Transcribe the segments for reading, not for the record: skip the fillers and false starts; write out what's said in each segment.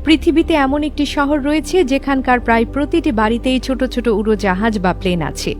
পৃথিবীতে এমন একটি শহর রয়েছে যেখানকার প্রায় প্রতিটি বাড়িতেই ছোট ছোট উড়োজাহাজ বা প্লেন আছে।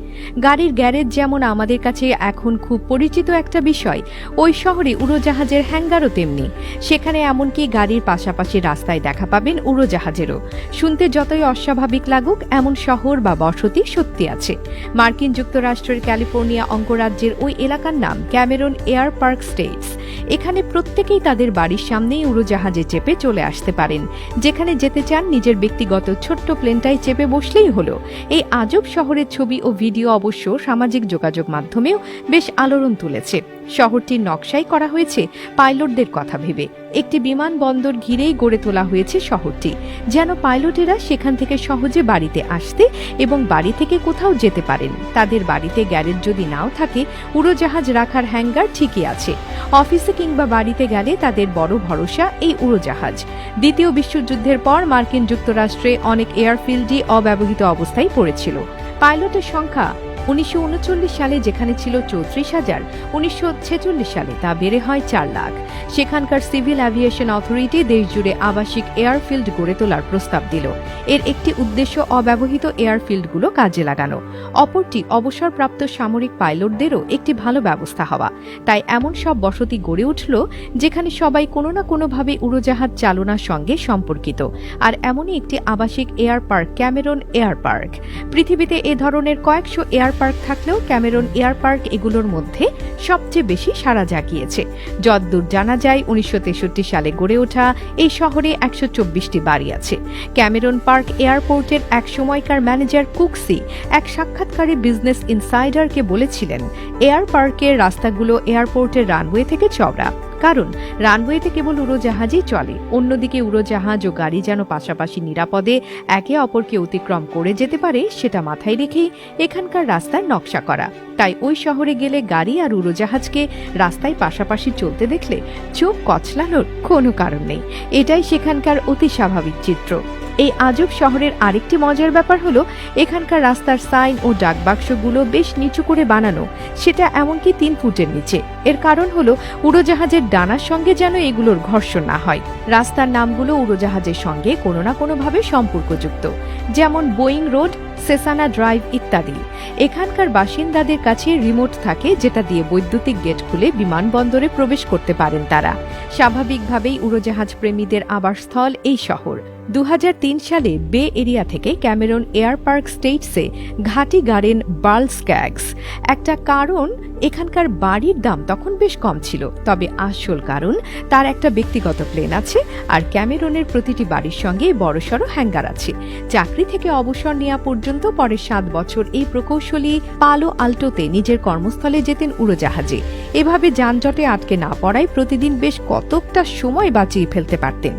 গাড়ির গ্যারেজ যেমন আমাদের কাছে এখন খুব পরিচিত একটা বিষয়, ওই শহরে উড়োজাহাজের হ্যাঙ্গারও তেমনি। সেখানে এমনকি গাড়ির পাশাপাশি রাস্তায় দেখা পাবেন উড়োজাহাজেরও। শুনতে যতই অস্বাভাবিক লাগুক, এমন শহর বা বসতি সত্যি আছে। মার্কিন যুক্তরাষ্ট্রের ক্যালিফোর্নিয়া অঙ্গরাজ্যের ওই এলাকার নাম ক্যামেরন এয়ার পার্ক স্টেটস। এখানে প্রত্যেকেই তাদের বাড়ির সামনেই উড়োজাহাজে চেপে চলে আসতে পারেন। যেখানে যেতে চান নিজের ব্যক্তিগত ছোট্ট প্লেনটাই চেপে বসলেই হলো। এই আজব শহরের ছবি ও ভিডিও অবশ্য সামাজিক যোগাযোগ মাধ্যমেও বেশ আলোড়ন তুলেছে। শহরটির নকশাই করা হয়েছে পাইলটদের কথা ভেবে। একটি বিমানবন্দর ঘিরেই গড়ে তোলা হয়েছে শহরটি, যেন পাইলটেরা সেখান থেকে সহজে বাড়িতে আসতে এবং বাড়ি থেকে কোথাও যেতে পারেন। তাদের বাড়িতে গ্যারেজ যদি নাও থাকে, উড়োজাহাজ রাখার হ্যাঙ্গার ঠিকই আছে। অফিসে কিংবা বাড়িতে গেলে তাদের বড় ভরসা এই উড়োজাহাজ। দ্বিতীয় বিশ্বযুদ্ধের পর মার্কিন যুক্তরাষ্ট্রে অনেক এয়ারফিল্ডই অব্যবহৃত অবস্থায় পড়েছিল। পাইলটের সংখ্যা 1939 সালে যেখানে ছিল 34,000, 1946 সালে তা বেড়ে হয় 4 লাখ। সেখানকার সিভিল অ্যাভিয়েশন অথরিটি দেশজুড়ে আবাসিক এয়ারফিল্ড গড়ে তোলার প্রস্তাব দিল। এর একটি উদ্দেশ্য অব্যবহৃত এয়ারফিল্ডগুলো কাজে লাগানো, অপরটি অবসরপ্রাপ্ত সামরিক পাইলটদেরও একটি ভালো ব্যবস্থা হওয়া। তাই এমন সব বসতি গড়ে উঠল যেখানে সবাই কোনো না কোনোভাবে উড়োজাহাজ চালনার সঙ্গে সম্পর্কিত। আর এমনই একটি আবাসিক air park Cameron air park. পৃথিবীতে এ ধরনের কয়েকশো এয়ার পার্ক থাকলেও ক্যামেরন এয়ার পার্ক এগুলোর মধ্যে সবচেয়ে বেশি সাড়া জাগিয়েছে। যতদূর জানা যায়, 1963 সালে গড়ে ওঠা এই শহরে 124টি বাড়ি আছে। ক্যামেরন পার্ক এয়ারপোর্টের এক সময়কার ম্যানেজার কুকসি এক সাক্ষাৎকারে বিজনেস ইনসাইডারকে বলেছিলেন, এয়ার পার্কের রাস্তাগুলো এয়ারপোর্টের রানওয়ে থেকে চওড়া, কারণ রানওয়েতে কেবল উড়োজাহাজই চলে। অন্যদিকে উড়োজাহাজ ও গাড়ি যেন পাশাপাশি নিরাপদে একে অপরকে অতিক্রম করে যেতে পারে, সেটা মাথায় রেখেই এখানকার রাস্তার নকশা করা। তাই ওই শহরে গেলে গাড়ি আর উড়োজাহাজকে রাস্তায় পাশাপাশি চলতে দেখলে চোখ কচলানোর কোনো কারণ নেই। এটাই সেখানকার অতি স্বাভাবিক চিত্র। এই আজব শহরের আরেকটি মজার ব্যাপার হলো, এখানকার রাস্তার সাইন ও ডাকবাক্সগুলো বেশ নিচু করে বানানো, সেটা এমনকি 3 ফুটের নিচে। এর কারণ হলো উড়োজাহাজের ডানার সঙ্গে যেন এগুলোর ঘর্ষণ না হয়। রাস্তার নামগুলো উড়োজাহাজের সঙ্গে কোনো না কোনোভাবে সম্পর্কযুক্ত, যেমন বোয়িং রোড, সেসানা ড্রাইভ ইত্যাদি। এখানকার বাসিন্দাদের কাছে রিমোট থাকে, যেটা দিয়ে বৈদ্যুতিক গেট খুলে বিমানবন্দরে প্রবেশ করতে পারেন তারা। স্বাভাবিকভাবেই উড়োজাহাজ প্রেমীদের আবাসস্থল এই শহর। 2003 সালে বে এরিয়া থেকে ক্যামেরন এয়ার পার্ক স্টেটসে ঘাঁটি গাড়েন বার্ল স্ক্যাগস। একটা কারণ, এখানকার বাড়ির দাম তখন বেশ কম ছিল, তবে আসল কারণ তার একটা ব্যক্তিগত প্লেন আছে আর ক্যামেরনের প্রতিটি বাড়ির সঙ্গে বড়সড় হ্যাঙ্গার আছে। চাকরি থেকে অবসর নেওয়া পর্যন্ত পরের 7 বছর এই প্রকৌশলী পালো আল্টোতে নিজের কর্মস্থলে যেতেন উড়োজাহাজে। এভাবে যানজটে আটকে না পড়ায় প্রতিদিন বেশ কতকটা সময় বাঁচিয়ে ফেলতে পারতেন।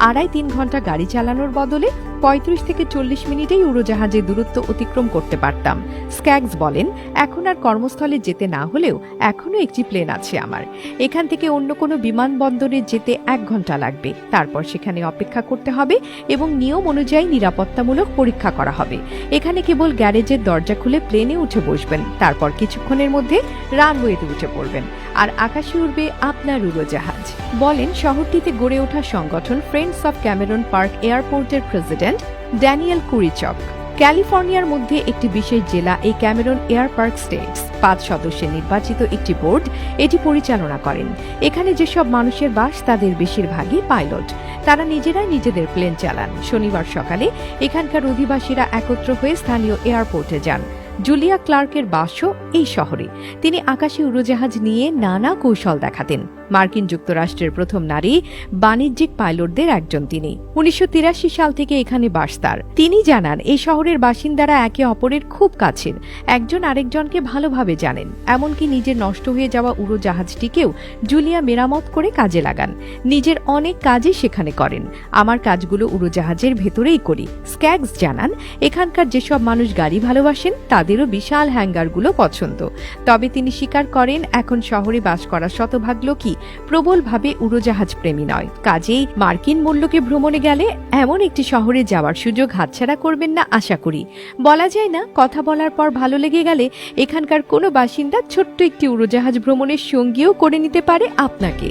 2.5-3 ঘন্টা গাড়ি চালানোর বদলে 35 থেকে 40 মিনিটেই উড়োজাহাজে দূরত্ব অতিক্রম করতে পারতাম। স্ক্যাগস বলেন, এখন আর কর্মস্থলে যেতে না হলেও এখনো একটি প্লেন আছে আমার। এখান থেকে অন্য কোনো বিমানবন্দরে যেতে 1 ঘন্টা লাগবে। তারপর সেখানে অপেক্ষা করতে হবে এবং নিয়ম অনুযায়ী নিরাপত্তামূলক পরীক্ষা করা হবে। এখানে কেবল গ্যারেজের দরজা খুলে প্লেনে উঠে বসবেন, তারপর কিছুক্ষণের মধ্যে রানওয়েতে উঠে পড়বেন আর আকাশে উড়বে আপনার উড়োজাহাজ। বলেন, শহরটিতে গড়ে ওঠা সংগঠন ফ্রেন্ডস অফ ক্যামেরন পার্ক এয়ারপোর্টের প্রেসিডেন্ট ড্যানিয়েল কুরিচক। ক্যালিফোর্নিয়ার মধ্যে একটি বিশেষ জেলা এই ক্যামেরন এয়ার পার্ক স্টেটস। 5 সদস্যের নির্বাচিত একটি বোর্ড এটি পরিচালনা করেন। এখানে যেসব মানুষের বাস তাদের বেশিরভাগই পাইলট। তারা নিজেরাই নিজেদের প্লেন চালান। শনিবার সকালে এখানকার অধিবাসীরা একত্র হয়ে স্থানীয় এয়ারপোর্টে যান। জুলিয়া ক্লার্কের বাসও এই শহরে। তিনি আকাশে উড়োজাহাজ নিয়ে নানা কৌশল দেখাতেন। মার্কিন যুক্তরাষ্ট্রের প্রথম নারী বাণিজ্যিক পাইলটদের একজন তিনি। 1983 সাল থেকে এখানে বাস তার। তিনি জানান, এই শহরের বাসিন্দারা একে অপরের খুব কাছের, একজন আরেকজনকে ভালোভাবে জানেন। এমনকি নিজের নষ্ট হয়ে যাওয়া উড়োজাহাজটিকেও জুলিয়া মেরামত করে কাজে লাগান। নিজের অনেক কাজই সেখানে করেন। আমার কাজগুলো উড়োজাহাজের ভেতরেই করি। স্ক্যাগস জানান, এখানকার যেসব মানুষ গাড়ি ভালোবাসেন তাদেরও বিশাল হ্যাঙ্গারগুলো পছন্দ। তবে তিনি স্বীকার করেন, এখন শহরে বাস করা শতভাগ লোকই প্রবলভাবে উড়োজাহাজ প্রেমী নয়। কাজেই মার্কিন মূল্যকে ভ্রমণে গেলে এমন একটি শহরে যাওয়ার সুযোগ হাতছাড়া করবেন না আশা করি। বলা যায় না, কথা বলার পর ভালো লেগে গেলে এখানকার কোনো বাসিন্দা ছোট্ট একটি উড়োজাহাজ ভ্রমণের সঙ্গীও করে নিতে পারে আপনাকে।